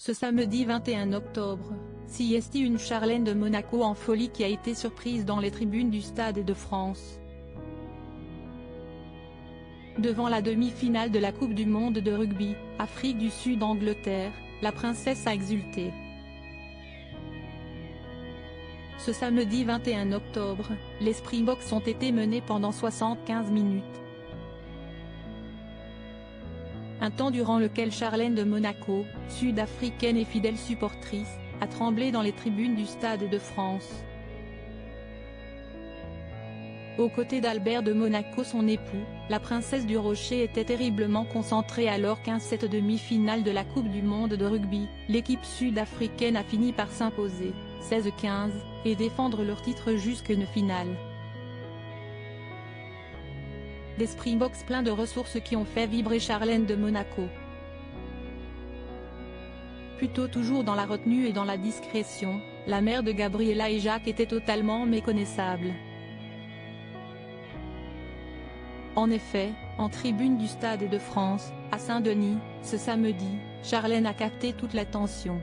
Ce samedi 21 octobre, CST une Charlène de Monaco en folie qui a été surprise dans les tribunes du Stade de France. Devant la demi-finale de la Coupe du monde de rugby, Afrique du Sud-Angleterre, la princesse a exulté. Ce samedi 21 octobre, les Springboks ont été menés pendant 75 minutes. Un temps durant lequel Charlène de Monaco, sud-africaine et fidèle supportrice, a tremblé dans les tribunes du Stade de France. Aux côtés d'Albert de Monaco, son époux, la princesse du Rocher était terriblement concentrée alors qu'un cette demi-finale de la Coupe du monde de rugby, l'équipe sud-africaine a fini par s'imposer, 16-15, et défendre leur titre jusqu'une finale. Des Springboks pleins de ressources qui ont fait vibrer Charlène de Monaco. Plutôt toujours dans la retenue et dans la discrétion, la mère de Gabriella et Jacques était totalement méconnaissable. En effet, en tribune du Stade de France, à Saint-Denis, ce samedi, Charlène a capté toute l'attention.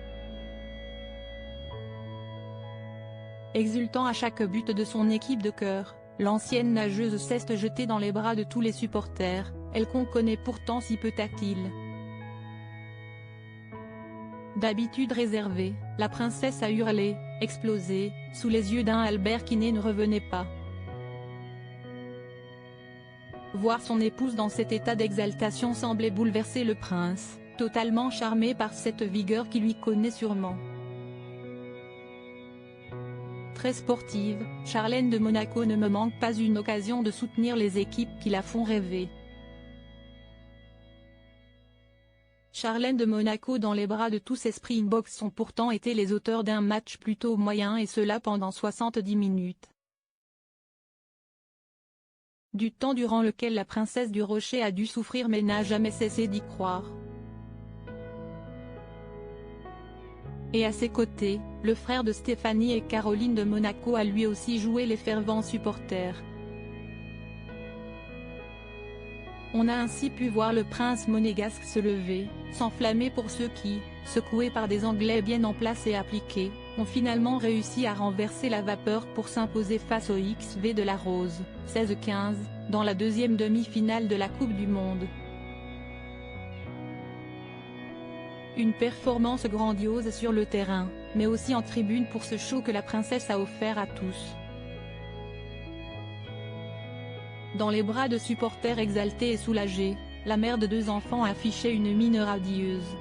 Exultant à chaque but de son équipe de cœur, l'ancienne nageuse s'est jetée dans les bras de tous les supporters, elle qu'on connaît pourtant si peu tactile. D'habitude réservée, la princesse a hurlé, explosé, sous les yeux d'un Albert qui ne revenait pas. Voir son épouse dans cet état d'exaltation semblait bouleverser le prince, totalement charmé par cette vigueur qui lui connaît sûrement. Très sportive, Charlène de Monaco ne me manque pas une occasion de soutenir les équipes qui la font rêver. Charlène de Monaco dans les bras de tous ces Springboks ont pourtant été les auteurs d'un match plutôt moyen et cela pendant 70 minutes. Du temps durant lequel la princesse du Rocher a dû souffrir mais n'a jamais cessé d'y croire. Et à ses côtés, le frère de Stéphanie et Caroline de Monaco a lui aussi joué les fervents supporters. On a ainsi pu voir le prince monégasque se lever, s'enflammer pour ceux qui, secoués par des Anglais bien en place et appliqués, ont finalement réussi à renverser la vapeur pour s'imposer face au XV de la Rose, 16-15, dans la deuxième demi-finale de la Coupe du monde. Une performance grandiose sur le terrain, mais aussi en tribune pour ce show que la princesse a offert à tous. Dans les bras de supporters exaltés et soulagés, la mère de deux enfants affichait une mine radieuse.